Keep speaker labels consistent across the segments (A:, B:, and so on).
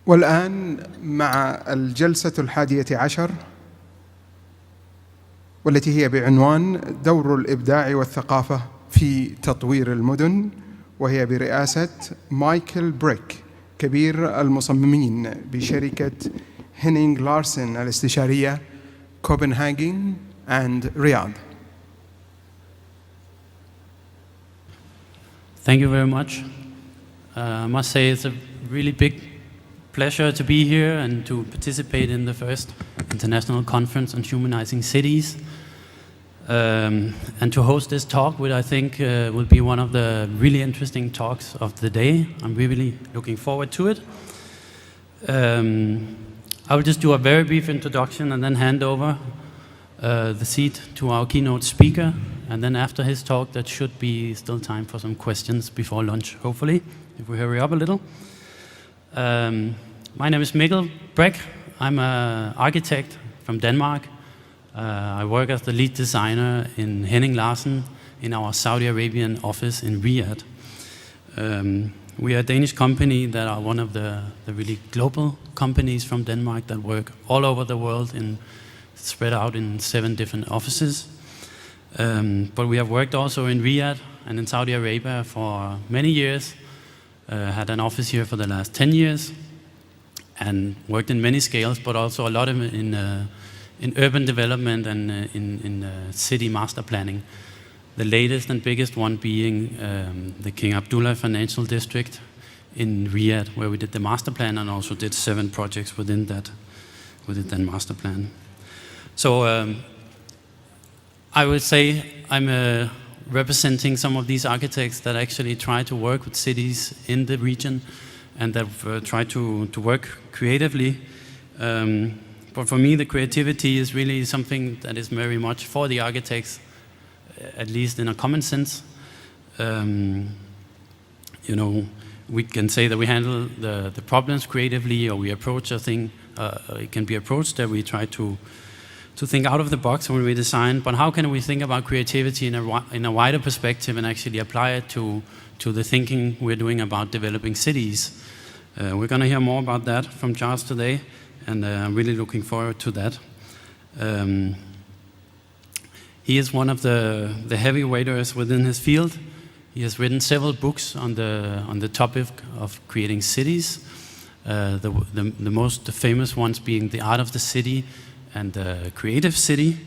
A: والآن مع الجلسة الحادية عشر، والتي هي بعنوان دور الإبداع والثقافة في تطوير المدن، وهي برئاسة مايكل بريك كبير المصممين بشركة هينينغ لارسن الاستشارية كوبنهاجن and رياض.
B: Thank you very much. I must say it's a really big pleasure to be here and to participate in the first international conference on humanizing cities, and to host this talk, which I think will be one of the really interesting talks of the day. I'm really looking forward to it. I will just do a very brief introduction and then hand over the seat to our keynote speaker, and then after his talk there should be still time for some questions before lunch, hopefully, if we hurry up a little. My name is Mikkel Bræk. I'm an architect from Denmark. I work as the lead designer in Henning Larsen in our Saudi Arabian office in Riyadh. We are a Danish company that are one of the really global companies from Denmark that work all over the world and spread out in 7 different offices. But we have worked also in Riyadh and in Saudi Arabia for many years. Had an office here for the last 10 years and worked in many scales, but also a lot in urban development and in city master planning. The latest and biggest one being the King Abdullah Financial District in Riyadh, where we did the master plan and also did 7 projects within that master plan. So I would say I'm representing some of these architects that actually try to work with cities in the region and that try to work creatively. But for me, the creativity is really something that is very much for the architects, at least in a common sense. You know, we can say that we handle the problems creatively, or we approach a thing, it can be approached that we try to think out of the box when we design, but how can we think about creativity in a wider perspective and actually apply it to the thinking we're doing about developing cities? We're going to hear more about that from Charles today, and I'm really looking forward to that. He is one of the heavyweights within his field. He has written several books on the topic of creating cities. The most famous ones being The Art of the City and the Creative City.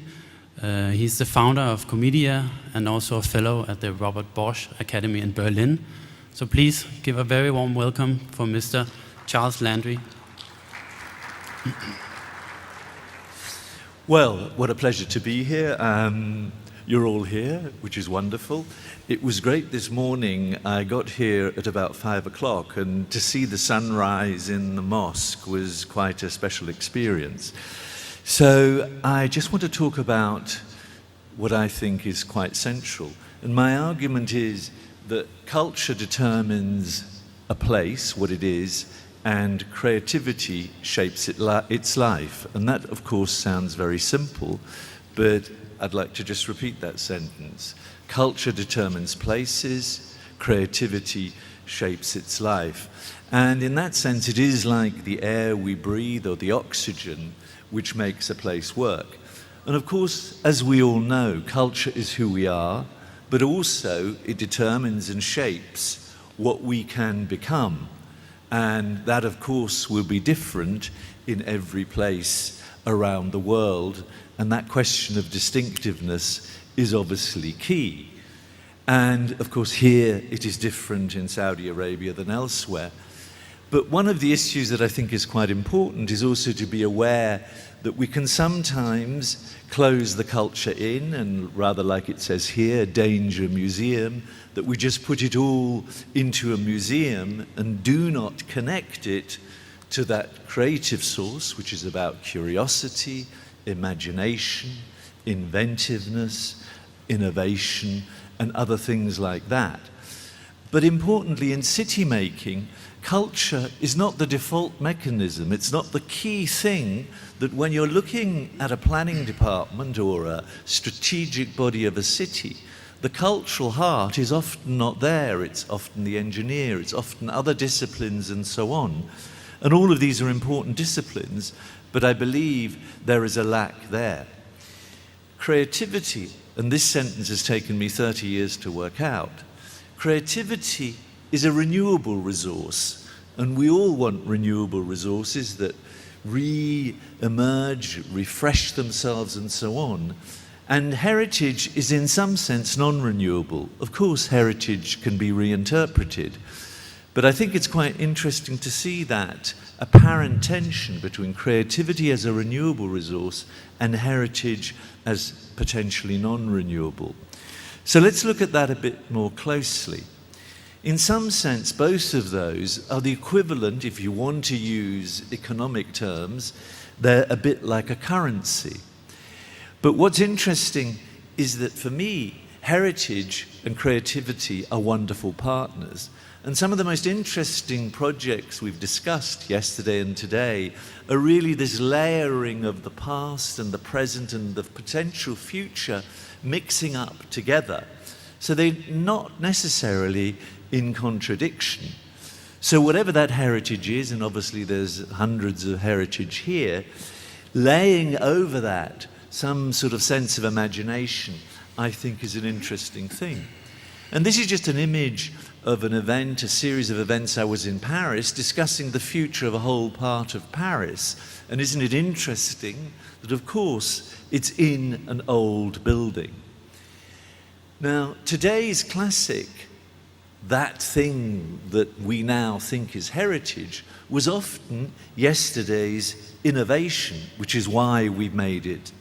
B: He's the founder of Comedia and also a fellow at the Robert Bosch Academy in Berlin. So please give a very warm welcome for Mr. Charles Landry.
C: Well, what a pleasure to be here. You're all here, which is wonderful. It was great this morning. I got here at about 5 o'clock, and to see the sunrise in the mosque was quite a special experience. So I just want to talk about what I think is quite central. And my argument is that culture determines a place, what it is, and creativity shapes its life. And that, of course, sounds very simple, but I'd like to just repeat that sentence. Culture determines places, creativity shapes its life. And in that sense, it is like the air we breathe or the oxygen which makes a place work. And of course, as we all know, culture is who we are, but also it determines and shapes what we can become. And that, of course, will be different in every place around the world. And that question of distinctiveness is obviously key. And of course, here it is different in Saudi Arabia than elsewhere. But one of the issues that I think is quite important is also to be aware that we can sometimes close the culture in, and rather like it says here, danger museum, that we just put it all into a museum and do not connect it to that creative source, which is about curiosity, imagination, inventiveness, innovation, and other things like that. But importantly, in city making, culture is not the default mechanism. It's not the key thing that when you're looking at a planning department or a strategic body of a city, the cultural heart is often not there. It's often the engineer, it's often other disciplines and so on. And all of these are important disciplines, but I believe there is a lack there. Creativity, and this sentence has taken me 30 years to work out, creativity is a renewable resource, and we all want renewable resources that re-emerge, refresh themselves and so on. And heritage is in some sense non-renewable. Of course, heritage can be reinterpreted, but I think it's quite interesting to see that apparent tension between creativity as a renewable resource and heritage as potentially non-renewable. So let's look at that a bit more closely. In some sense, both of those are the equivalent, if you want to use economic terms, they're a bit like a currency. But what's interesting is that for me, heritage and creativity are wonderful partners. And some of the most interesting projects we've discussed yesterday and today are really this layering of the past and the present and the potential future mixing up together. So they're not necessarily in contradiction. So whatever that heritage is, and obviously there's hundreds of heritage here, laying over that some sort of sense of imagination, I think is an interesting thing. And this is just an image of an event, a series of events I was in Paris, discussing the future of a whole part of Paris. And isn't it interesting that, of course, it's in an old building. Now, today's classic, that thing that we now think is heritage, was often yesterday's innovation, which is why we've made it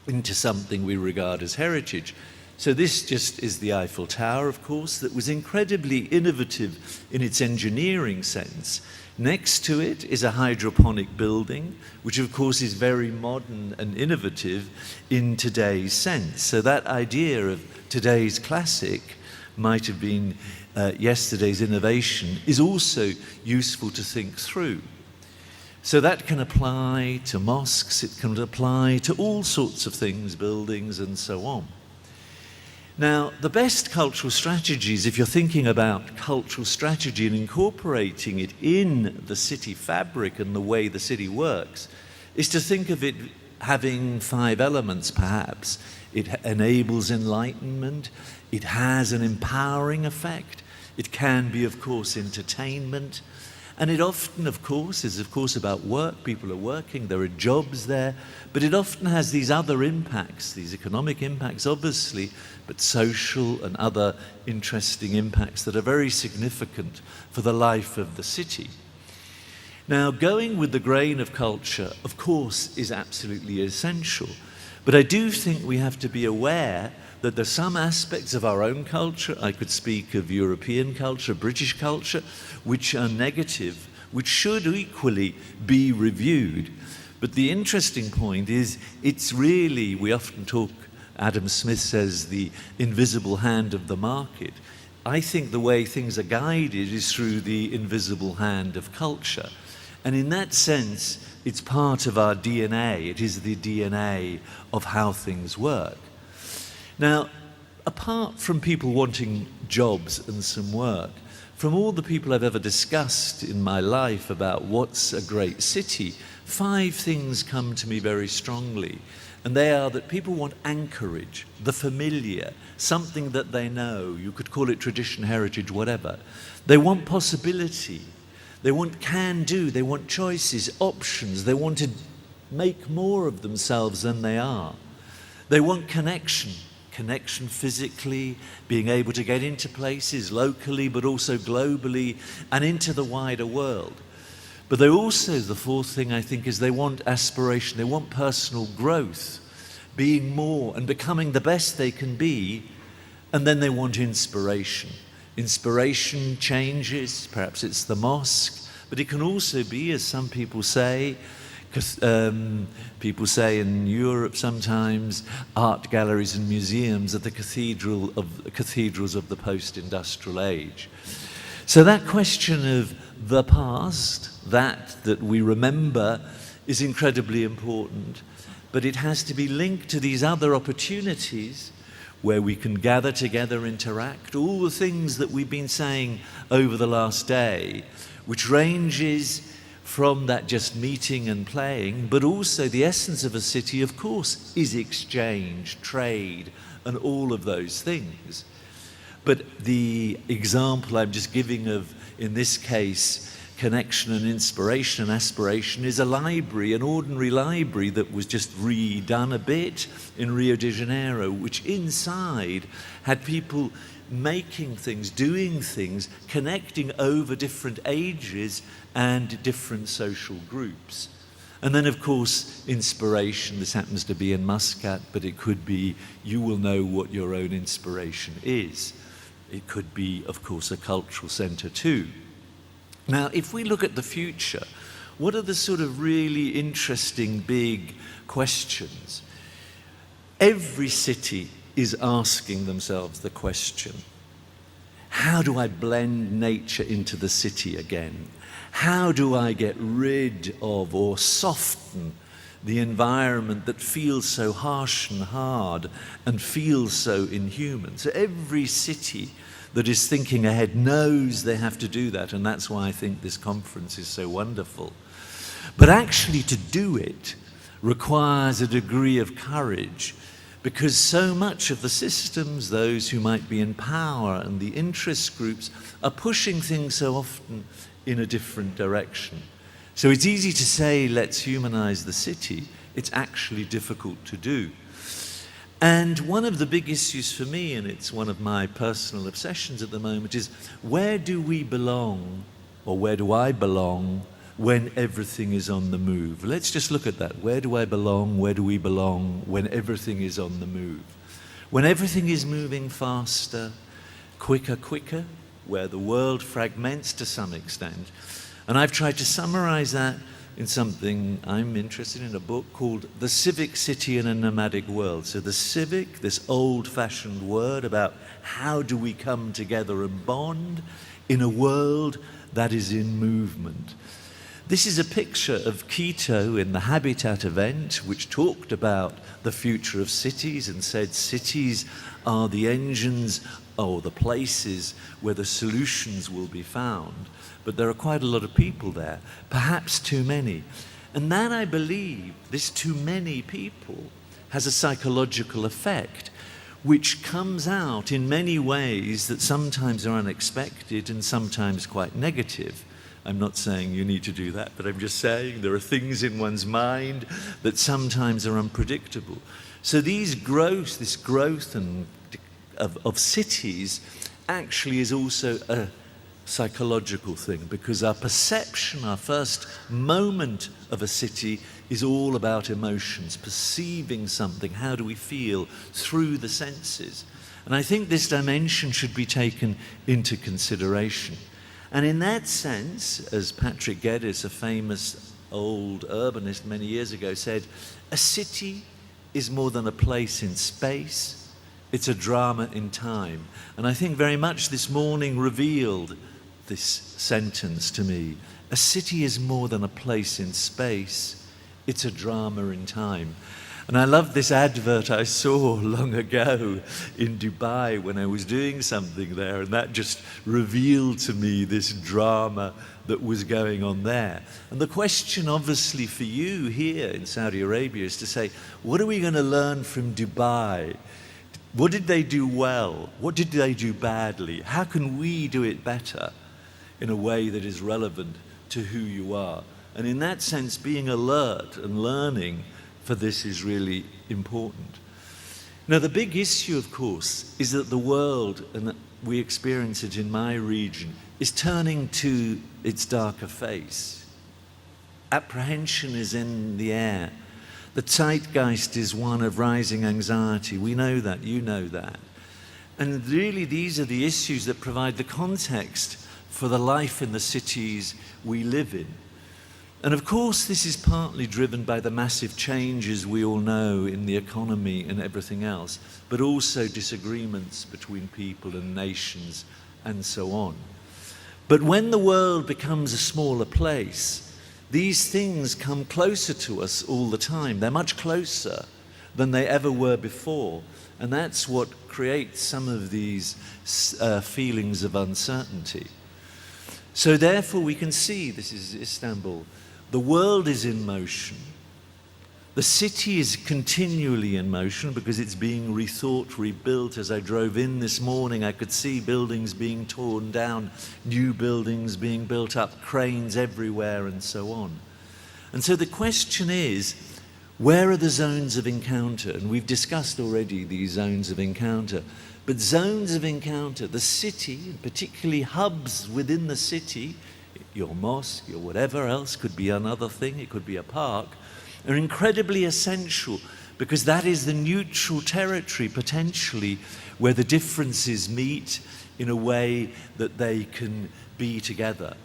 C: into something we regard as heritage. So this just is the Eiffel Tower, of course, that was incredibly innovative in its engineering sense. Next to it is a hydroponic building, which of course is very modern and innovative in today's sense. So that idea of today's classic might have been yesterday's innovation is also useful to think through. So that can apply to mosques, it can apply to all sorts of things, buildings and so on. Now, the best cultural strategies, if you're thinking about cultural strategy and incorporating it in the city fabric and the way the city works, is to think of it having 5 elements, perhaps. It enables enlightenment, it has an empowering effect, it can be, of course, entertainment, and it often, of course, is about work. People are working, there are jobs there, but it often has these other impacts, these economic impacts, obviously, but social and other interesting impacts that are very significant for the life of the city. Now, going with the grain of culture, of course, is absolutely essential, but I do think we have to be aware that there's some aspects of our own culture, I could speak of European culture, British culture, which are negative, which should equally be reviewed. But the interesting point is, it's really, we often talk, Adam Smith says, the invisible hand of the market. I think the way things are guided is through the invisible hand of culture. And in that sense, it's part of our DNA. It is the DNA of how things work. Now, apart from people wanting jobs and some work, from all the people I've ever discussed in my life about what's a great city, 5 things come to me very strongly. And they are that people want anchorage, the familiar, something that they know. You could call it tradition, heritage, whatever. They want possibility. They want can-do. They want choices, options. They want to make more of themselves than they are. They want connection physically, being able to get into places locally, but also globally, and into the wider world. But they also, the 4th thing I think, is they want aspiration, they want personal growth, being more and becoming the best they can be, and then they want inspiration. Inspiration changes, perhaps it's the mosque, but it can also be, as some people say in Europe sometimes, art galleries and museums are the cathedrals of the post-industrial age. So that question of the past, that we remember, is incredibly important, but it has to be linked to these other opportunities where we can gather together, interact, all the things that we've been saying over the last day, which ranges from that just meeting and playing, but also the essence of a city, of course, is exchange, trade, and all of those things. But the example I'm just giving of, in this case, connection and inspiration and aspiration is a library, an ordinary library that was just redone a bit in Rio de Janeiro, which inside had people making things, doing things, connecting over different ages and different social groups. And then, of course, inspiration. This happens to be in Muscat, but it could be, you will know what your own inspiration is. It could be, of course, a cultural centre too. Now, if we look at the future, what are the sort of really interesting big questions? Every city is asking themselves the question, how do I blend nature into the city again? How do I get rid of or soften the environment that feels so harsh and hard and feels so inhuman? So every city that is thinking ahead knows they have to do that, and that's why I think this conference is so wonderful. But actually to do it requires a degree of courage, because so much of the systems, those who might be in power and the interest groups, are pushing things so often in a different direction. So it's easy to say, let's humanize the city. It's actually difficult to do. And one of the big issues for me, and it's one of my personal obsessions at the moment, is where do we belong, or where do I belong, when everything is on the move? Let's just look at that. Where do I belong? Where do we belong when everything is on the move? When everything is moving faster, quicker, where the world fragments to some extent. And I've tried to summarize that in something I'm interested in, a book called The Civic City in a Nomadic World. So the civic, this old-fashioned word about how do we come together and bond in a world that is in movement. This is a picture of Quito in the Habitat event, which talked about the future of cities and said cities are the engines or the places where the solutions will be found. But there are quite a lot of people there, perhaps too many. And that, I believe, this too many people has a psychological effect, which comes out in many ways that sometimes are unexpected and sometimes quite negative. I'm not saying you need to do that, but I'm just saying there are things in one's mind that sometimes are unpredictable. So this growth of cities actually is also a psychological thing, because our perception, our first moment of a city is all about emotions, perceiving something. How do we feel through the senses? And I think this dimension should be taken into consideration. And in that sense, as Patrick Geddes, a famous old urbanist many years ago, said, a city is more than a place in space, it's a drama in time. And I think very much this morning revealed this sentence to me. A city is more than a place in space, it's a drama in time. And I love this advert I saw long ago in Dubai when I was doing something there, and that just revealed to me this drama that was going on there. And the question obviously for you here in Saudi Arabia is to say, what are we going to learn from Dubai? What did they do well? What did they do badly? How can we do it better in a way that is relevant to who you are? And in that sense, being alert and learning for this is really important. Now, the big issue, of course, is that the world, and we experience it in my region, is turning to its darker face. Apprehension is in the air. The zeitgeist is one of rising anxiety. We know that, you know that. And really, these are the issues that provide the context for the life in the cities we live in. And of course, this is partly driven by the massive changes we all know in the economy and everything else, but also disagreements between people and nations and so on. But when the world becomes a smaller place, these things come closer to us all the time. They're much closer than they ever were before. And that's what creates some of these feelings of uncertainty. So therefore we can see, this is Istanbul, the world is in motion. The city is continually in motion because it's being rethought, rebuilt. As I drove in this morning, I could see buildings being torn down, new buildings being built up, cranes everywhere, and so on. And so the question is, where are the zones of encounter? And we've discussed already these zones of encounter. But zones of encounter, the city, and particularly hubs within the city, your mosque, your whatever else, could be another thing, it could be a park, are incredibly essential because that is the neutral territory, potentially, where the differences meet in a way that they can be together.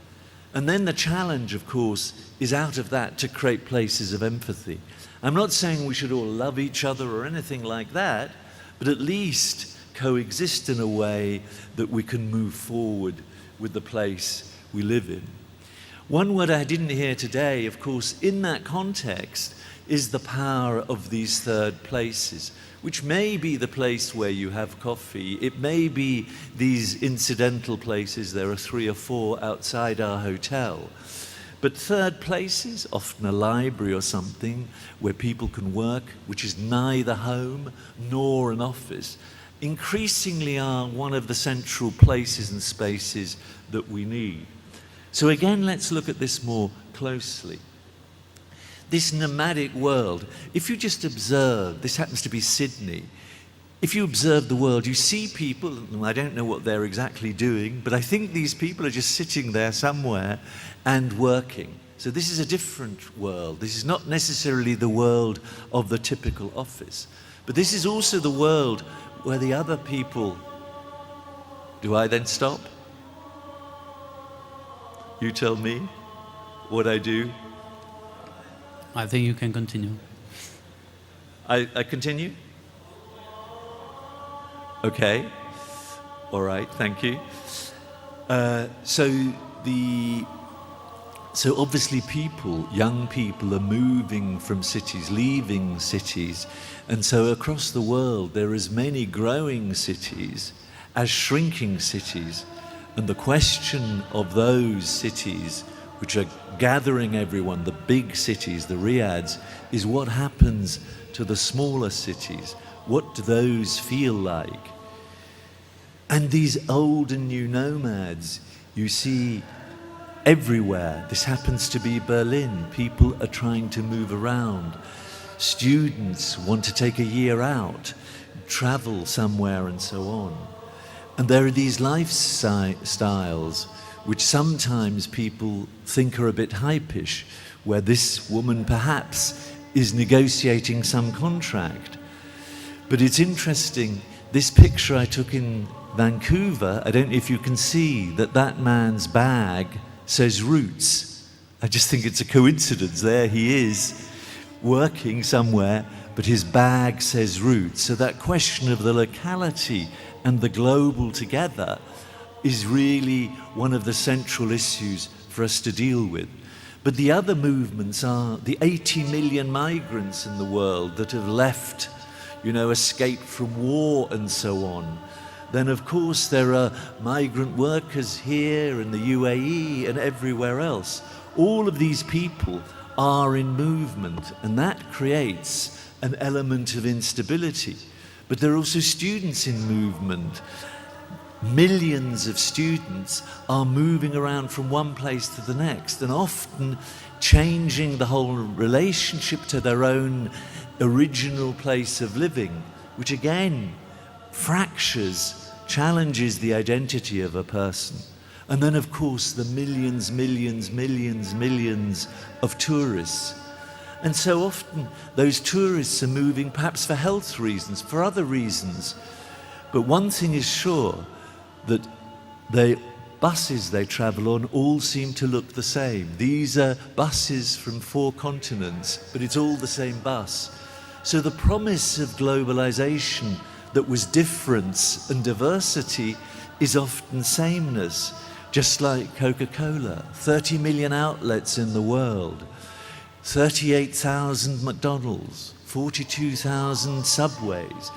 C: And then the challenge, of course, is out of that to create places of empathy. I'm not saying we should all love each other or anything like that, but at least coexist in a way that we can move forward with the place we live in. One word I didn't hear today, of course, in that context, is the power of these third places, which may be the place where you have coffee. It may be these incidental places. There are 3 or 4 outside our hotel. But third places, often a library or something, where people can work, which is neither home nor an office, increasingly are one of the central places and spaces that we need. So again, let's look at this more closely. This nomadic world, if you just observe, this happens to be Sydney, if you observe the world, you see people, and I don't know what they're exactly doing, but I think these people are just sitting there somewhere and working. So this is a different world. This is not necessarily the world of the typical office, but this is also the world where the other people... Do I then stop? You tell me what I do.
B: I think you can continue.
C: I continue? Okay. All right, thank you. So obviously people, young people, are moving from cities, leaving cities. And so across the world, there are as many growing cities as shrinking cities. And the question of those cities which are gathering everyone, the big cities, the riads, is what happens to the smaller cities? What do those feel like? And these old and new nomads, you see everywhere. This happens to be Berlin. People are trying to move around. Students want to take a year out, travel somewhere and so on. And there are these lifestyles which sometimes people think are a bit hypish, where this woman perhaps is negotiating some contract. But it's interesting, this picture I took in Vancouver, I don't know if you can see that man's bag says Roots. I just think it's a coincidence. There he is, working somewhere, but his bag says Roots. So that question of the locality and the global together is really one of the central issues for us to deal with. But the other movements are the 80 million migrants in the world that have left, escaped from war and so on. Then of course there are migrant workers here in the UAE and everywhere else. All of these people are in movement, and that creates an element of instability. But there are also students in movement. Millions of students are moving around from one place to the next, and often changing the whole relationship to their own original place of living, which again challenges the identity of a person. And then of course the millions of tourists. And so often those tourists are moving perhaps for health reasons, for other reasons. But one thing is sure, that the buses they travel on all seem to look the same. These are buses from 4 continents, but it's all the same bus. So the promise of globalization that was difference and diversity is often sameness, just like Coca-Cola. 30 million outlets in the world, 38,000 McDonald's, 42,000 subways.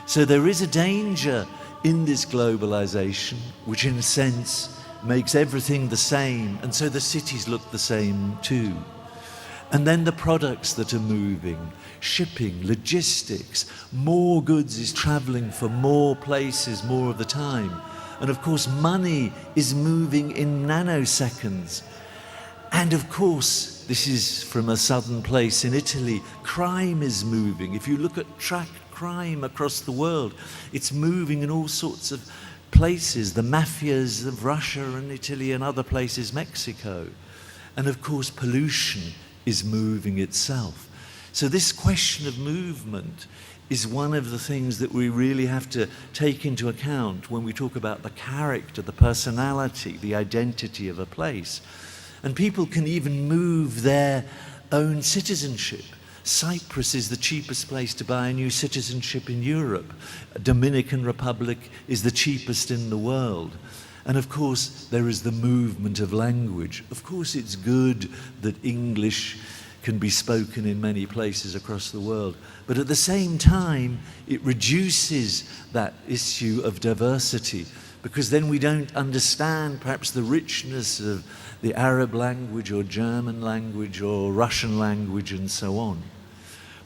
C: So there is a danger in this globalization, which in a sense makes everything the same, and so the cities look the same too. And then the products that are moving, shipping, logistics, more goods is traveling for more places more of the time. And of course, money is moving in nanoseconds. And of course, this is from a southern place in Italy, crime is moving. If you look at tracked crime across the world, it's moving in all sorts of places, the mafias of Russia and Italy and other places, Mexico. And of course, pollution is moving itself. So this question of movement is one of the things that we really have to take into account when we talk about the character, the personality, the identity of a place. And people can even move their own citizenship. Cyprus is the cheapest place to buy a new citizenship in Europe. Dominican Republic is the cheapest in the world. And of course, there is the movement of language. Of course, it's good that English can be spoken in many places across the world. But at the same time, it reduces that issue of diversity, because then we don't understand perhaps the richness of the Arab language or German language or Russian language and so on.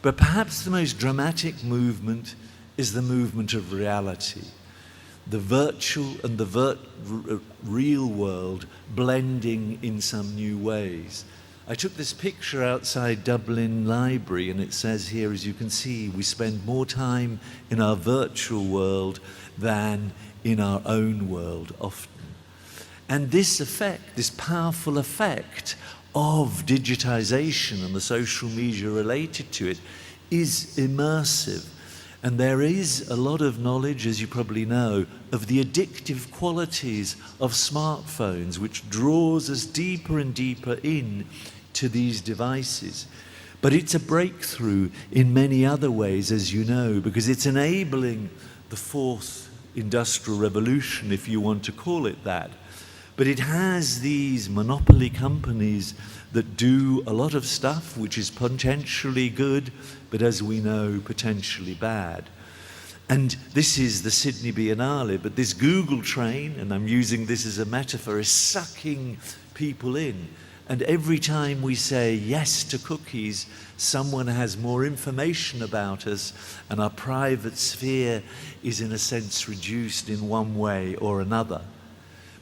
C: But perhaps the most dramatic movement is the movement of reality. The virtual and the real world blending in some new ways. I took this picture outside Dublin Library, and it says here, as you can see, we spend more time in our virtual world than in our own world often. And this effect, this powerful effect of digitization and the social media related to it is immersive. And there is a lot of knowledge, as you probably know, of the addictive qualities of smartphones, which draws us deeper and deeper in to these devices. But it's a breakthrough in many other ways, as you know, because it's enabling the fourth industrial revolution, if you want to call it that. But it has these monopoly companies that do a lot of stuff which is potentially good, but as we know, potentially bad. And this is the Sydney Biennale, but this Google train, and I'm using this as a metaphor, is sucking people in. And every time we say yes to cookies, someone has more information about us, and our private sphere is in a sense reduced in one way or another.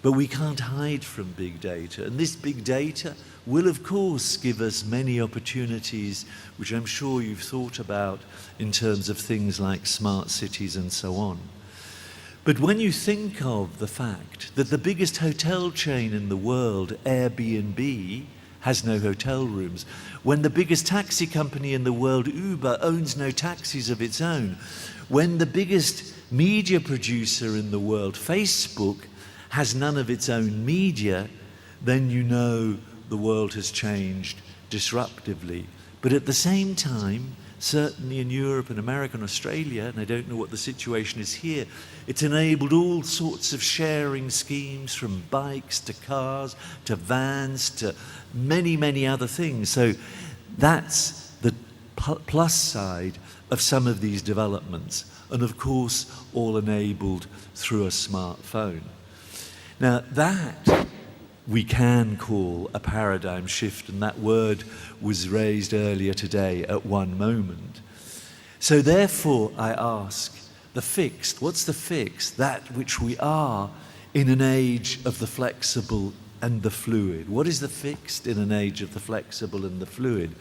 C: But we can't hide from big data. And this big data will, of course, give us many opportunities, which I'm sure you've thought about in terms of things like smart cities and so on. But when you think of the fact that the biggest hotel chain in the world, Airbnb, has no hotel rooms, when the biggest taxi company in the world, Uber, owns no taxis of its own, when the biggest media producer in the world, Facebook, has none of its own media, then you know the world has changed disruptively. But at the same time, certainly in Europe and America and Australia, and I don't know what the situation is here, it's enabled all sorts of sharing schemes, from bikes to cars to vans to many, many other things. So that's the plus side of some of these developments. And of course, all enabled through a smartphone. Now that we can call a paradigm shift, and that word was raised earlier today at one moment. So therefore I ask, the fixed, what's the fixed? That which we are in an age of the flexible and the fluid. What is the fixed in an age of the flexible and the fluid?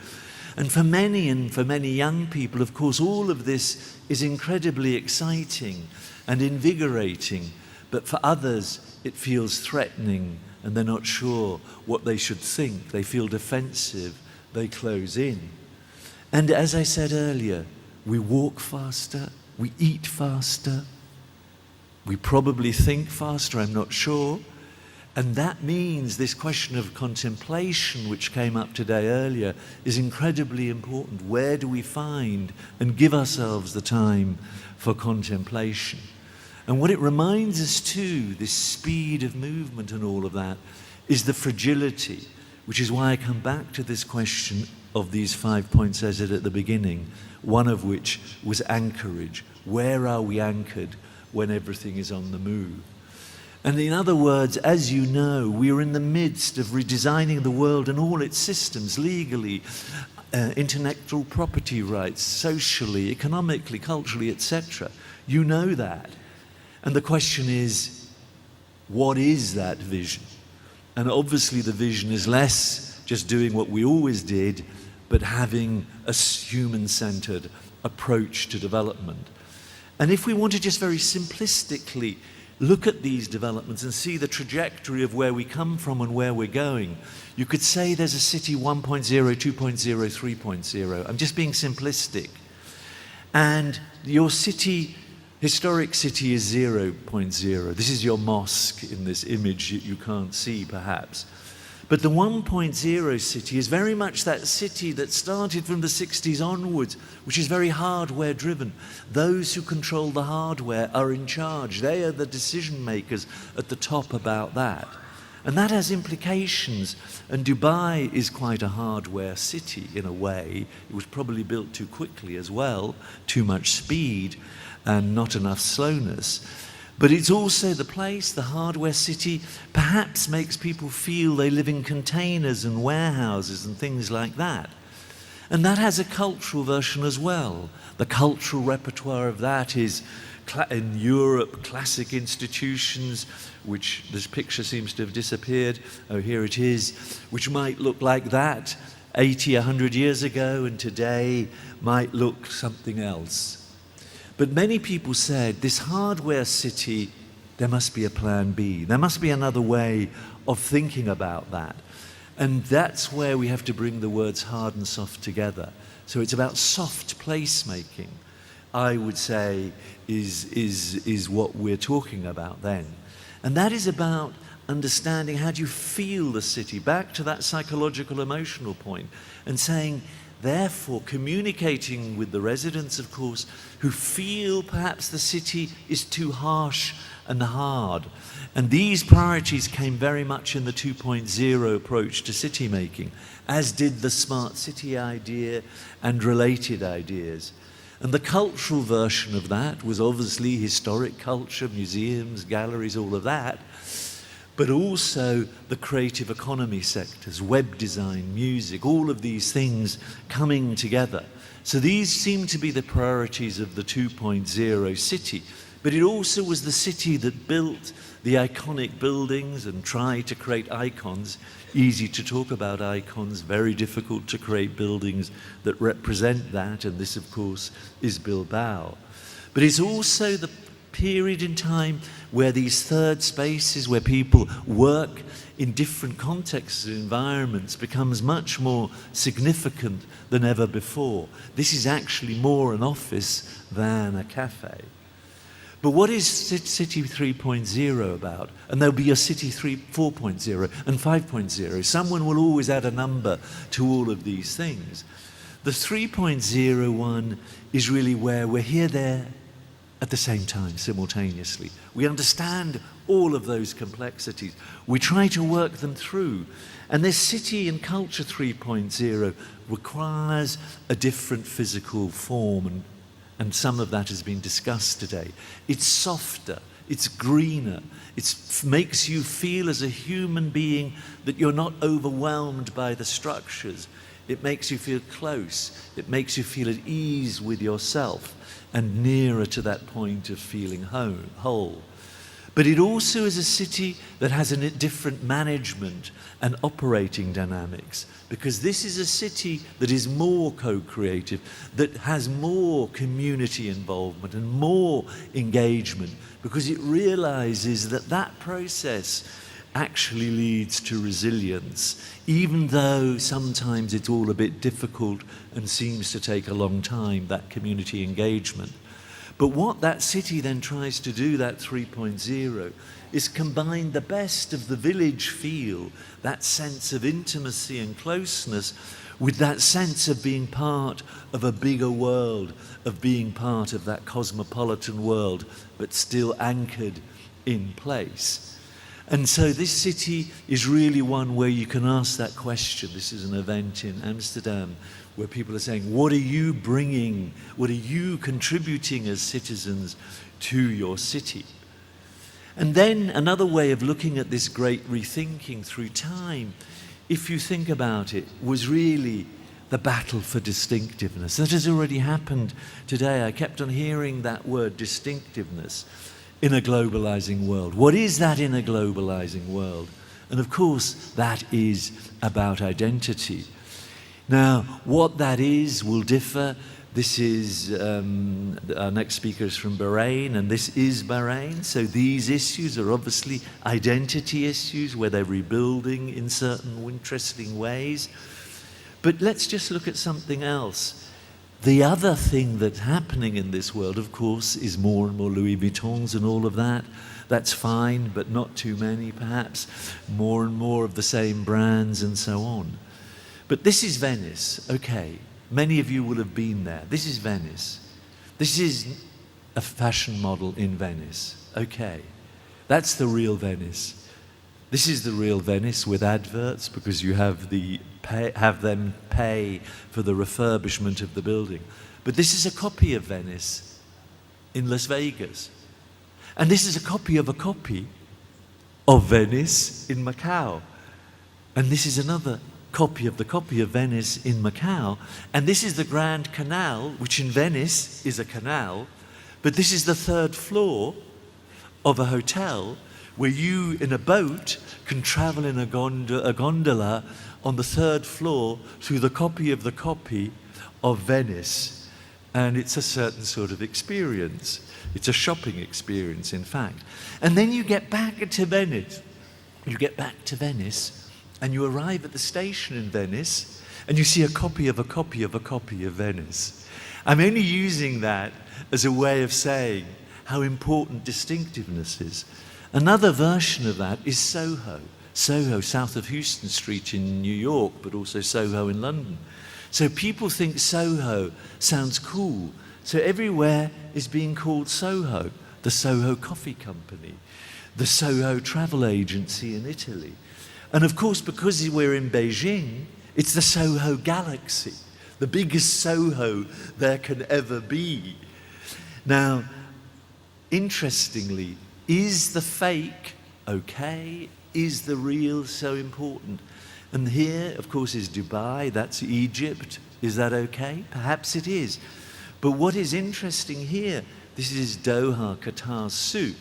C: And for many young people, of course, all of this is incredibly exciting and invigorating, but for others it feels threatening, and they're not sure what they should think. They feel defensive, they close in. And as I said earlier, we walk faster, we eat faster, we probably think faster, I'm not sure. And that means this question of contemplation, which came up today earlier, is incredibly important. Where do we find and give ourselves the time for contemplation? And what it reminds us too, this speed of movement and all of that, is the fragility, which is why I come back to this question of these 5 points as it at the beginning, one of which was anchorage. Where are we anchored when everything is on the move? And in other words, as you know, we are in the midst of redesigning the world and all its systems, legally, intellectual property rights, socially, economically, culturally, etc. You know that. And the question is, what is that vision? And obviously the vision is less just doing what we always did, but having a human-centered approach to development. And if we want to just very simplistically look at these developments and see the trajectory of where we come from and where we're going, you could say there's a city 1.0, 2.0, 3.0. I'm just being simplistic. And your city, historic city, is 0.0. This is your mosque in this image you can't see perhaps. But the 1.0 city is very much that city that started from the 60s onwards, which is very hardware driven. Those who control the hardware are in charge. They are the decision makers at the top about that. And that has implications. And Dubai is quite a hardware city in a way. It was probably built too quickly as well, too much speed and not enough slowness. But it's also the place, the hardware city, perhaps makes people feel they live in containers and warehouses and things like that. And that has a cultural version as well. The cultural repertoire of that is, in Europe, classic institutions, which this picture seems to have disappeared. Oh, here it is, which might look like that 80, 100 years ago, and today might look something else. But many people said, this hardware city, there must be a plan B. There must be another way of thinking about that. And that's where we have to bring the words hard and soft together. So it's about soft placemaking, I would say, is what we're talking about then. And that is about understanding how do you feel the city, back to that psychological, emotional point, and saying, therefore, communicating with the residents, of course, who feel perhaps the city is too harsh and hard. And these priorities came very much in the 2.0 approach to city making, as did the smart city idea and related ideas. And the cultural version of that was obviously historic culture, museums, galleries, all of that, but also the creative economy sectors, web design, music, all of these things coming together. So these seem to be the priorities of the 2.0 city. But it also was the city that built the iconic buildings and tried to create icons. Easy to talk about icons, very difficult to create buildings that represent that, and this, of course, is Bilbao. But it's also the period in time where these third spaces, where people work in different contexts and environments, becomes much more significant than ever before. This is actually more an office than a cafe. But what is City 3.0 about? And there'll be a City 4.0 and 5.0. Someone will always add a number to all of these things. The 3.0 one is really where we're here, there, at the same time, simultaneously. We understand all of those complexities. We try to work them through. And this City and Culture 3.0 requires a different physical form, and some of that has been discussed today. It's softer, it's greener, it makes you feel as a human being that you're not overwhelmed by the structures. It makes you feel close, it makes you feel at ease with yourself and nearer to that point of feeling whole. But it also is a city that has a different management and operating dynamics, because this is a city that is more co-creative, that has more community involvement and more engagement, because it realizes that that process actually leads to resilience, even though sometimes it's all a bit difficult and seems to take a long time, that community engagement. But what that city then tries to do, that 3.0, is combine the best of the village feel, that sense of intimacy and closeness, with that sense of being part of a bigger world, of being part of that cosmopolitan world, but still anchored in place. And so this city is really one where you can ask that question. This is an event in Amsterdam where people are saying, what are you bringing, what are you contributing as citizens to your city? And then another way of looking at this great rethinking through time, if you think about it, was really the battle for distinctiveness. That has already happened today. I kept on hearing that word, distinctiveness, in a globalizing world. What is that in a globalizing world? And of course, that is about identity. Now, what that is will differ. This is, our next speaker is from Bahrain, and this is Bahrain. So these issues are obviously identity issues, where they're rebuilding in certain interesting ways. But let's just look at something else. The other thing that's happening in this world, of course, is more and more Louis Vuittons and all of that. That's fine, but not too many, perhaps. More and more of the same brands and so on. But this is Venice, okay. Many of you will have been there. This is Venice. This is a fashion model in Venice, okay. That's the real Venice. This is the real Venice with adverts, because you have them pay for the refurbishment of the building. But this is a copy of Venice in Las Vegas. And this is a copy of Venice in Macau. And this is another copy of Venice in Macau. And this is the Grand Canal, which in Venice is a canal. But this is the third floor of a hotel where you, in a boat, can travel in a gondola on the third floor through the copy of Venice. And it's a certain sort of experience. It's a shopping experience, in fact. And then you get back to Venice. And you arrive at the station in Venice, and you see a copy of Venice. I'm only using that as a way of saying how important distinctiveness is. Another version of that is Soho. Soho, south of Houston Street in New York, but also Soho in London. So people think Soho sounds cool. So everywhere is being called Soho. The Soho Coffee Company, the Soho Travel Agency in Italy. And of course, because we're in Beijing, it's the Soho Galaxy, the biggest Soho there can ever be. Now, interestingly, is the fake okay? Is the real so important? And here, of course, is Dubai, that's Egypt. Is that okay? Perhaps it is. But what is interesting here, this is Doha, Qatar's souk,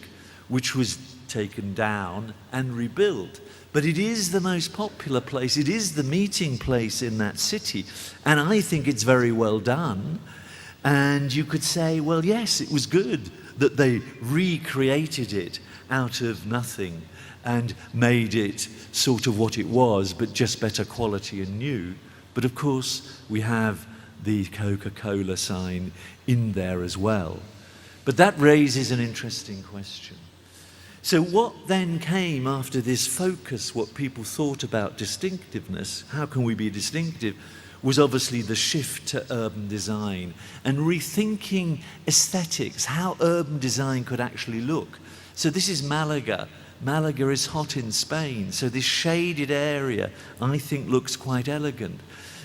C: which was taken down and rebuilt. But it is the most popular place. It is the meeting place in that city. And I think it's very well done. And you could say, well, yes, it was good that they recreated it out of nothing and made it sort of what it was, but just better quality and new. But of course, we have the Coca-Cola sign in there as well. But that raises an interesting question. So what then came after this focus, what people thought about distinctiveness, how can we be distinctive, was obviously the shift to urban design and rethinking aesthetics, how urban design could actually look. So this is Malaga. Malaga is hot in Spain, so this shaded area, I think, looks quite elegant.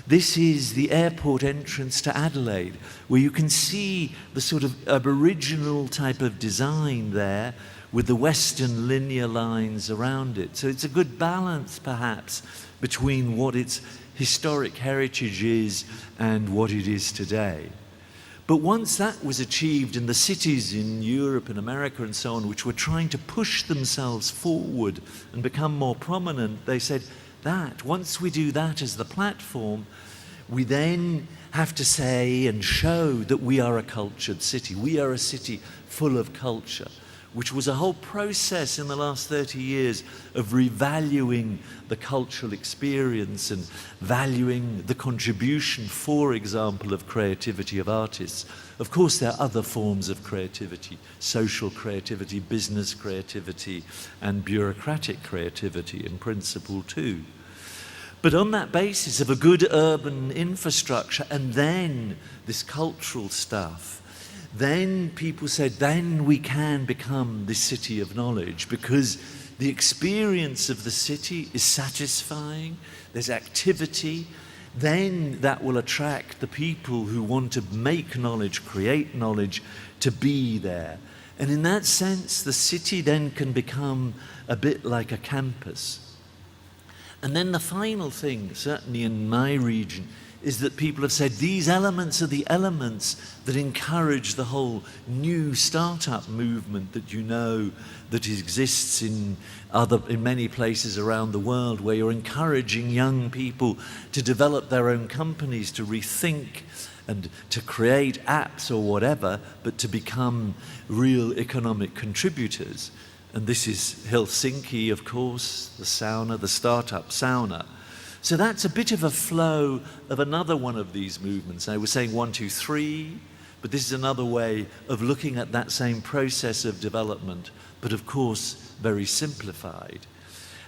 C: This is the airport entrance to Adelaide, where you can see the sort of aboriginal type of design there with the Western linear lines around it. So it's a good balance, perhaps, between what its historic heritage is and what it is today. But once that was achieved in the cities in Europe and America and so on, which were trying to push themselves forward and become more prominent, they said that once we do that as the platform, we then have to say and show that we are a cultured city. We are a city full of culture, which was a whole process in the last 30 years of revaluing the cultural experience and valuing the contribution, for example, of creativity of artists. Of course, there are other forms of creativity, social creativity, business creativity, and bureaucratic creativity in principle too. But on that basis of a good urban infrastructure and then this cultural stuff, then people said, then we can become the city of knowledge, because the experience of the city is satisfying, there's activity, then that will attract the people who want to make knowledge, create knowledge, to be there. And in that sense, the city then can become a bit like a campus. And then the final thing, certainly in my region, is that people have said these elements are the elements that encourage the whole new startup movement that you know that exists in many places around the world, where you're encouraging young people to develop their own companies, to rethink and to create apps or whatever, but to become real economic contributors. And this is Helsinki, of course, the sauna, the startup sauna. So that's a bit of a flow of another one of these movements. I was saying 1, 2, 3, but this is another way of looking at that same process of development, but of course very simplified.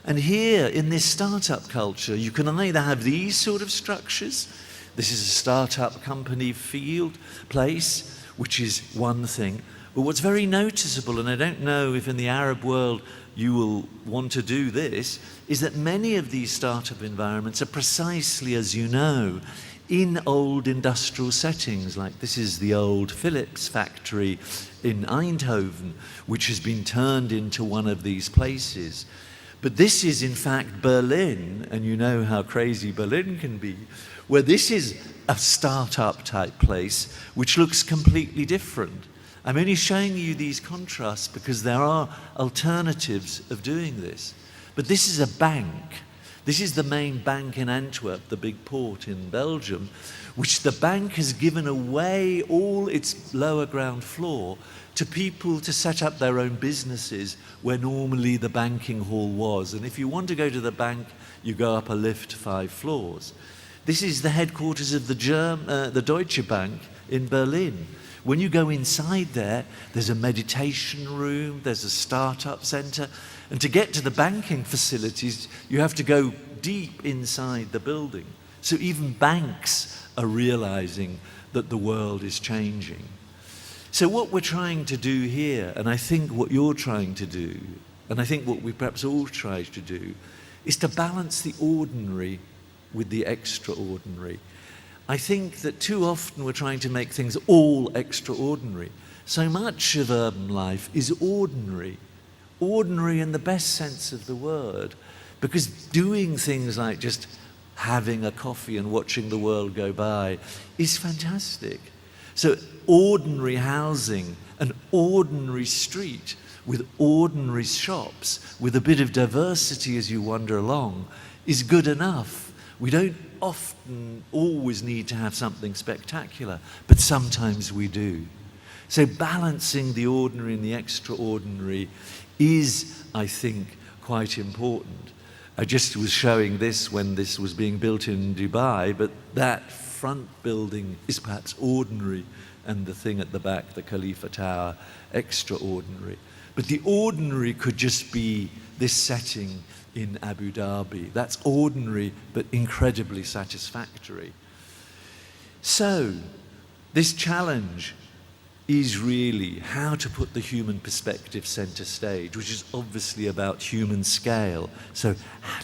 C: And here in this startup culture, you can either have these sort of structures. This is a startup company field place, which is one thing. But what's very noticeable, and I don't know if in the Arab world you will want to do this, is that many of these startup environments are precisely, as you know, in old industrial settings. Like this is the old Philips factory in Eindhoven, which has been turned into one of these places. But this is in fact Berlin, and you know how crazy Berlin can be, where this is a startup type place, which looks completely different. I'm only showing you these contrasts because there are alternatives of doing this. But this is a bank. This is the main bank in Antwerp, the big port in Belgium, which the bank has given away all its lower ground floor to people to set up their own businesses where normally the banking hall was. And if you want to go to the bank, you go up a lift 5 floors. This is the headquarters of the Deutsche Bank in Berlin. When you go inside there, there's a meditation room, there's a startup center, and to get to the banking facilities, you have to go deep inside the building. So even banks are realizing that the world is changing. So what we're trying to do here, and I think what you're trying to do, and I think what we perhaps all try to do, is to balance the ordinary with the extraordinary. I think that too often we're trying to make things all extraordinary. So much of urban life is ordinary. Ordinary in the best sense of the word. Because doing things like just having a coffee and watching the world go by is fantastic. So ordinary housing, an ordinary street with ordinary shops, with a bit of diversity as you wander along, is good enough. We don't often always need to have something spectacular, but sometimes we do. So balancing the ordinary and the extraordinary is, I think, quite important. I just was showing this when this was being built in Dubai, but that front building is perhaps ordinary, and the thing at the back, the Khalifa Tower, extraordinary. But the ordinary could just be this setting in Abu Dhabi. That's ordinary, but incredibly satisfactory. So, this challenge is really how to put the human perspective center stage, which is obviously about human scale. So,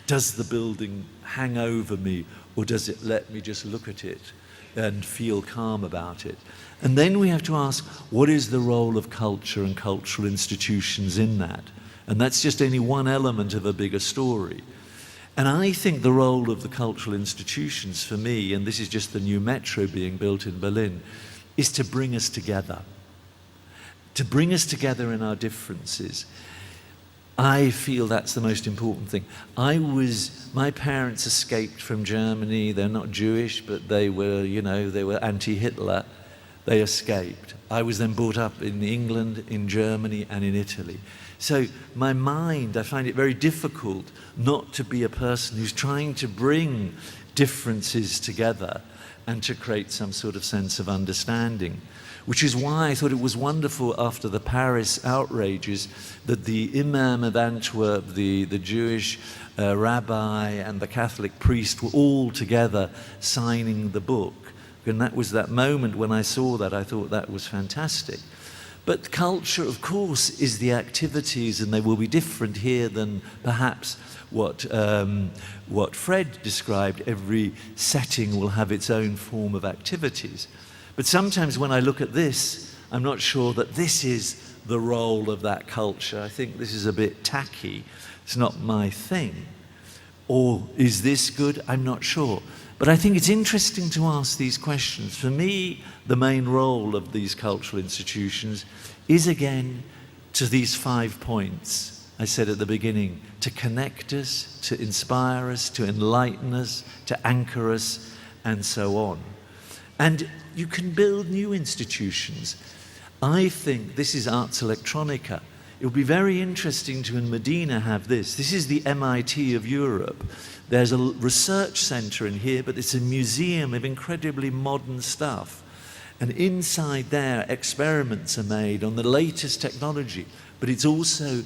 C: does the building hang over me, or does it let me just look at it and feel calm about it? And then we have to ask, what is the role of culture and cultural institutions in that? And that's just only one element of a bigger story. And I think the role of the cultural institutions for me, and this is just the new metro being built in Berlin, is to bring us together. To bring us together in our differences. I feel that's the most important thing. My parents escaped from Germany. They're not Jewish, but they were, they were anti-Hitler. They escaped. I was then brought up in England, in Germany, and in Italy. So my mind, I find it very difficult not to be a person who's trying to bring differences together and to create some sort of sense of understanding. Which is why I thought it was wonderful after the Paris outrages that the Imam of Antwerp, the Jewish rabbi and the Catholic priest were all together signing the book. And that was that moment when I saw that, I thought that was fantastic. But culture, of course, is the activities, and they will be different here than perhaps what Fred described. Every setting will have its own form of activities. But sometimes when I look at this, I'm not sure that this is the role of that culture. I think this is a bit tacky. It's not my thing. Or is this good? I'm not sure. But I think it's interesting to ask these questions. For me, the main role of these cultural institutions is, again, to these 5 points I said at the beginning: to connect us, to inspire us, to enlighten us, to anchor us, and so on. And you can build new institutions. I think this is Arts Electronica. It would be very interesting to, in Medina, have this. This is the MIT of Europe. There's a research center in here, but it's a museum of incredibly modern stuff. And inside there, experiments are made on the latest technology, but it's also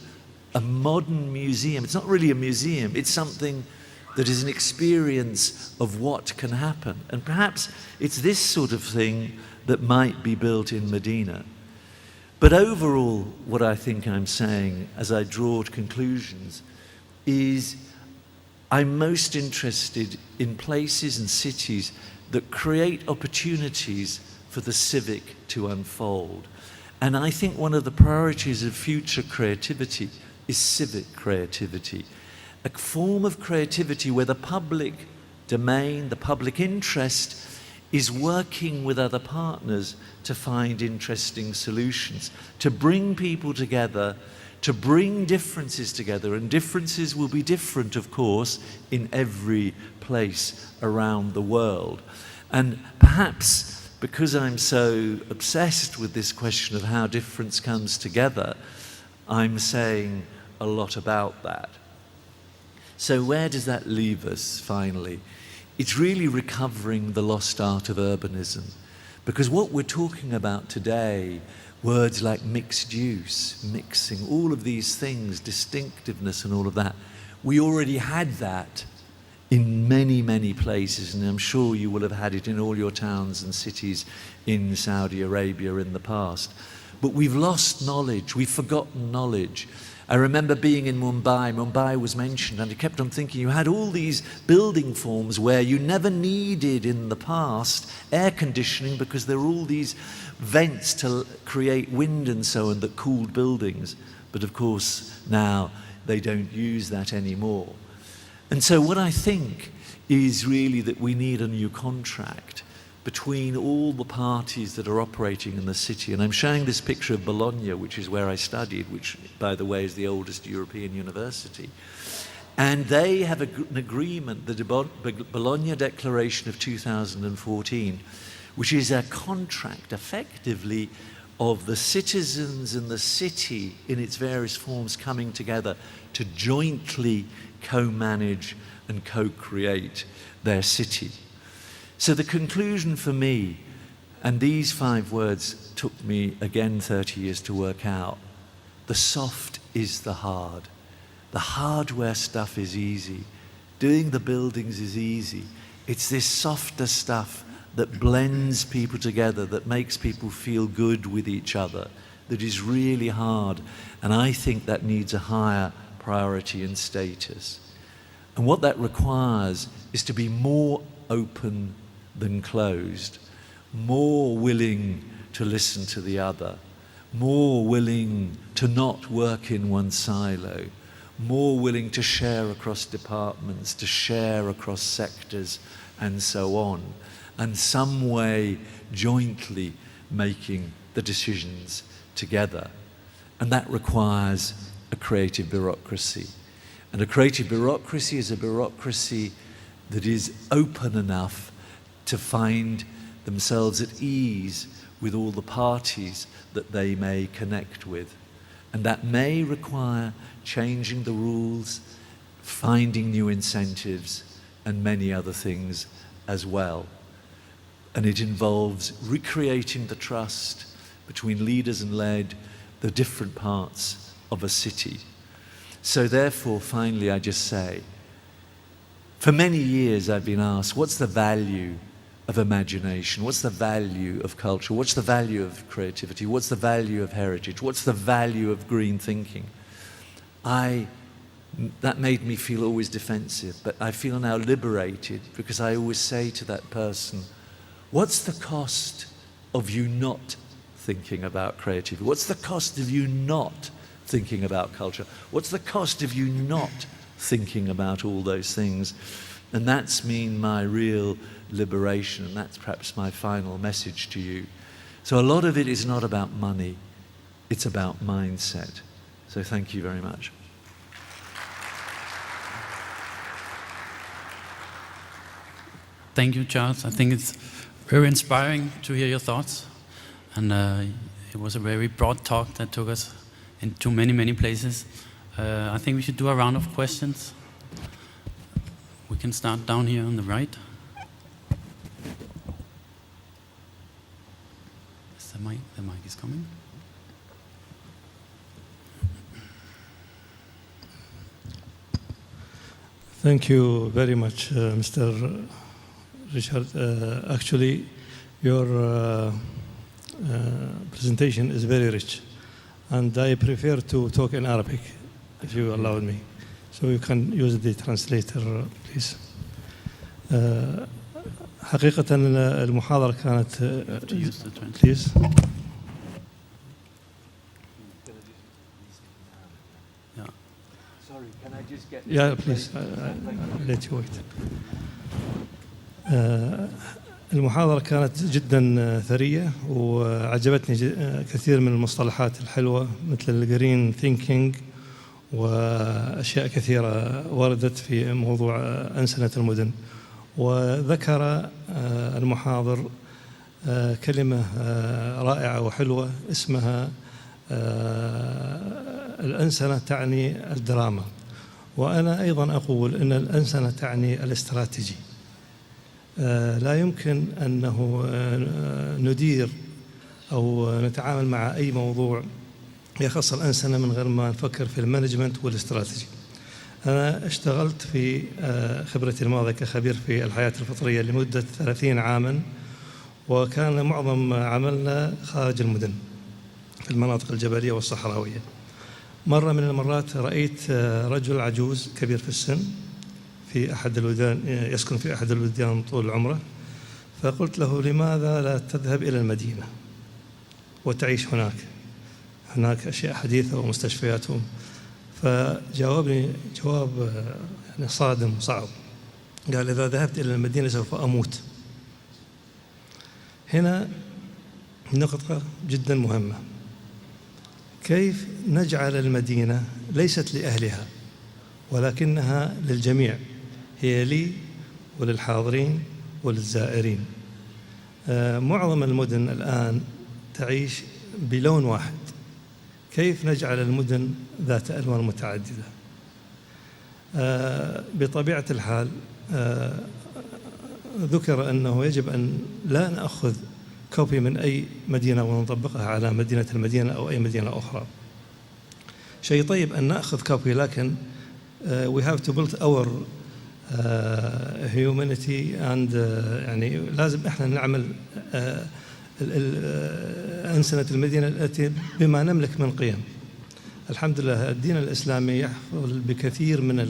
C: a modern museum. It's not really a museum, it's something that is an experience of what can happen. And perhaps it's this sort of thing that might be built in Medina. But overall, what I think I'm saying as I draw conclusions is I'm most interested in places and cities that create opportunities for the civic to unfold. And I think one of the priorities of future creativity is civic creativity, a form of creativity where the public domain, the public interest, is working with other partners to find interesting solutions, to bring people together, to bring differences together. And differences will be different, of course, in every place around the world. And perhaps because I'm so obsessed with this question of how difference comes together, I'm saying a lot about that. So where does that leave us, finally? It's really recovering the lost art of urbanism. Because what we're talking about today, words like mixed use, mixing, all of these things, distinctiveness and all of that, we already had that in many, many places, and I'm sure you will have had it in all your towns and cities in Saudi Arabia in the past. But we've lost knowledge, we've forgotten knowledge. I remember being in Mumbai. Mumbai was mentioned, and I kept on thinking you had all these building forms where you never needed in the past air conditioning because there were all these vents to create wind and so on that cooled buildings. But of course now they don't use that anymore. And so what I think is really that we need a new contract between all the parties that are operating in the city. And I'm showing this picture of Bologna, which is where I studied, which, by the way, is the oldest European university. And they have an agreement, the Bologna Declaration of 2014, which is a contract, effectively, of the citizens and the city in its various forms coming together to jointly co-manage and co-create their city. So the conclusion for me, and these 5 words took me again 30 years to work out: the soft is the hard. The hardware stuff is easy. Doing the buildings is easy. It's this softer stuff that blends people together, that makes people feel good with each other, that is really hard. And I think that needs a higher priority and status. And what that requires is to be more open than closed, more willing to listen to the other, more willing to not work in one silo, more willing to share across departments, to share across sectors, and so on, and some way jointly making the decisions together. And that requires a creative bureaucracy. And a creative bureaucracy is a bureaucracy that is open enough to find themselves at ease with all the parties that they may connect with. And that may require changing the rules, finding new incentives, and many other things as well. And it involves recreating the trust between leaders and led, the different parts of a city. So therefore, finally, I just say, for many years I've been asked, what's the value of imagination? What's the value of culture? What's the value of creativity? What's the value of heritage? What's the value of green thinking? That made me feel always defensive, but I feel now liberated, because I always say to that person, what's the cost of you not thinking about creativity? What's the cost of you not thinking about culture? What's the cost of you not thinking about all those things? And that's been my real liberation, and that's perhaps my final message to you. So a lot of it is not about money, it's about mindset. So thank you very much.
B: Thank you, Charles. I think it's very inspiring to hear your thoughts. And it was a very broad talk that took us into many, many places. I think we should do a round of questions. We can start down here on the right. Is the mic? The mic is coming.
D: Thank you very much, Mr. Richard. Actually, your presentation is very rich, and I prefer to talk in Arabic, if you allow me. So you can use the translator, please. حقيقة المحاضرة كانت please.
C: Sorry, can I just get...
D: Yeah, please. I'll let you wait. المحاضرة كانت جدا ثرية وعجبتني كثير من المصطلحات الحلوة مثل الجرين ثينكينج وأشياء كثيرة وردت في موضوع أنسنة المدن. وذكر المحاضر كلمة رائعة وحلوة اسمها الأنسنة تعني الدراما، وأنا أيضا أقول أن الأنسنة تعني الاستراتيجي. لا يمكن أنه ندير أو نتعامل مع أي موضوع يخص الأنسنة من غير ما نفكر في المانجمنت والاستراتيجي. أنا اشتغلت في خبرتي الماضية كخبير في الحياة الفطرية لمدة 30 عاما، وكان معظم عملنا خارج المدن في المناطق الجبلية والصحراوية. مرة من المرات رأيت رجل عجوز كبير في السن في أحد الوديان، يسكن في أحد الوديان طول عمره، فقلت له لماذا لا تذهب إلى المدينة وتعيش هناك؟ هناك أشياء حديثة ومستشفياتهم. فجاوبني جواب يعني صادم وصعب، قال إذا ذهبت إلى المدينة سوف أموت. هنا نقطة جدا مهمة، كيف نجعل المدينة ليست لأهلها ولكنها للجميع، هي لي وللحاضرين وللزائرين. معظم المدن الآن تعيش بلون واحد، كيف نجعل المدن ذات ألوان متعددة؟ بطبيعة الحال ذكر أنه يجب أن لا نأخذ كوبي من أي مدينة ونطبقها على مدينة المدينة أو أي مدينة أخرى. شيء طيب أن نأخذ كوبي، لكن we have to build our humanity and يعني لازم إحنا نعمل أنسنة المدينة التي بما نملك من قيم. الحمد لله الدين الإسلامي يحفظ بكثير من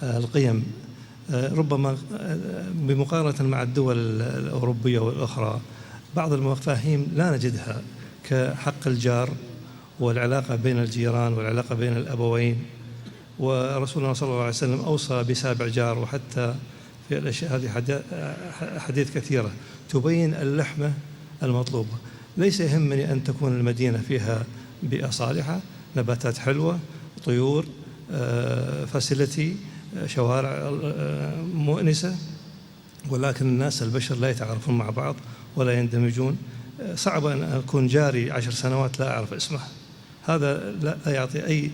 D: القيم، ربما بمقارنة مع الدول الأوروبية والأخرى بعض المفاهيم لا نجدها، كحق الجار والعلاقة بين الجيران والعلاقة بين الأبوين. ورسولنا صلى الله عليه وسلم أوصى بسابع جار، وحتى في الأشياء هذه حديث كثيرة تبين اللحمة المطلوبة. ليس يهمني أن تكون المدينة فيها بيئة صالحة، نباتات حلوة، طيور، فاسيلتي، شوارع مؤنسة، ولكن الناس البشر لا يتعارفون مع بعض ولا يندمجون. صعب أن أكون جاري 10 سنوات لا أعرف اسمه، هذا لا يعطي أي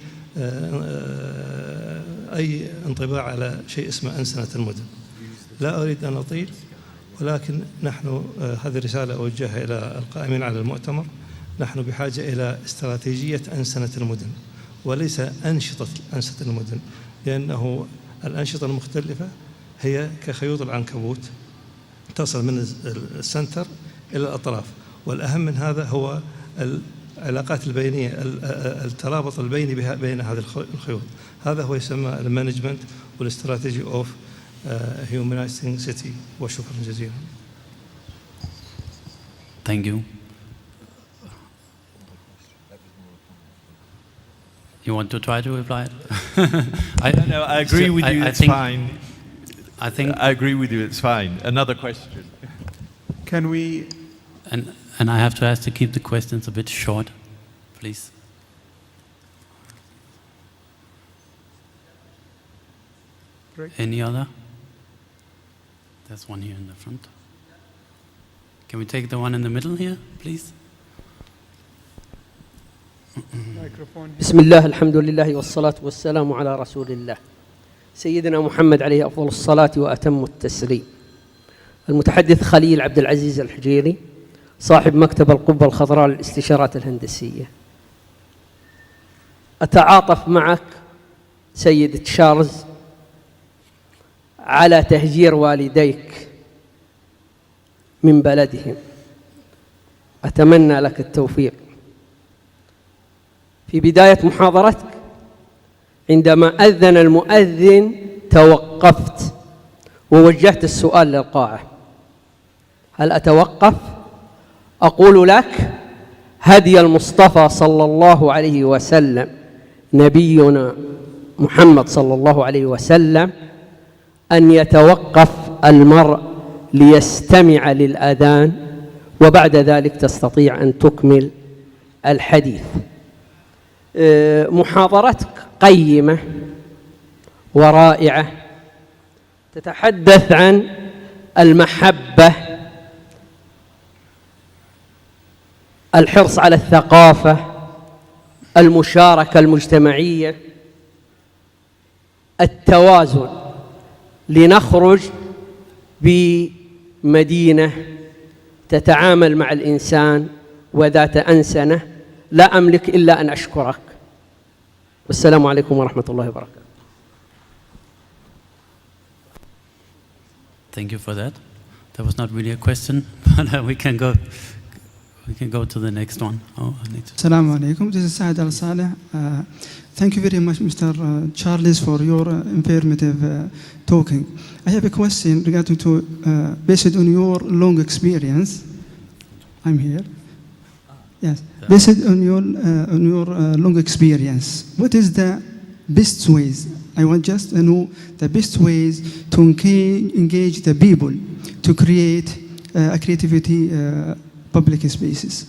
D: انطباع على شيء اسمه أنسنة المدن. لا أريد أن أطيل، ولكن نحن هذه رسالة أوجهها إلى القائمين على المؤتمر. نحن بحاجة إلى استراتيجية أنسنة المدن وليس أنشطة أنسنة المدن، لأنه الأنشطة المختلفة هي كخيوط العنكبوت تصل من السنتر إلى الأطراف، والأهم من هذا هو العلاقات البينية، الترابط البيني بين هذه الخيوط. هذا هو يسمى المانجمنت والاستراتيجي أوف Humanizing City. وشكرا جزيلا.
B: Thank you. You want to try to reply?
C: No, I agree with you. It's fine.
B: I think
C: I agree with you. It's fine. Another question.
A: Can we?
B: And I have to ask to keep the questions a bit short, please.
A: Great.
B: Any other? There's one here in the front. Can we take the one in the middle here, please?
A: Microphone.
E: بسم الله الحمد لله والصلاة والسلام على رسول الله سيدنا محمد عليه أفضل الصلاة وأتم التسليم. المتحدث خليل عبد العزيز الحجيري، صاحب مكتب القبة الخضراء للاستشارات الهندسية. أتعاطف معك سيد تشارلز على تهجير والديك من بلدهم. أتمنى لك التوفيق. في بداية محاضرتك عندما أذن المؤذن توقفت ووجهت السؤال للقاعة: هل أتوقف؟ أقول لك هدي المصطفى صلى الله عليه وسلم نبينا محمد صلى الله عليه وسلم أن يتوقف المرء ليستمع للأذان وبعد ذلك تستطيع أن تكمل الحديث. محاضرتك قيمة ورائعة، تتحدث عن المحبة، الحرص على الثقافة، المشاركة المجتمعية، التوازن، لنخرج بمدينة تتعامل مع الإنسان وذات أنسنة. لا أملك إلا أن أشكرك، والسلام عليكم ورحمة الله وبركاته.
B: Thank you for that. That was not really a question, but we can go to the next one.
F: Assalamu alaikum. This is Saad Al Saleh. Thank you very much, Mr. Charles, for your informative talking. I have a question regarding to, based on your long experience. I'm here. Yes. Based on your long experience, what is the best ways? I want just to know the best ways to engage the people to create a creativity public spaces.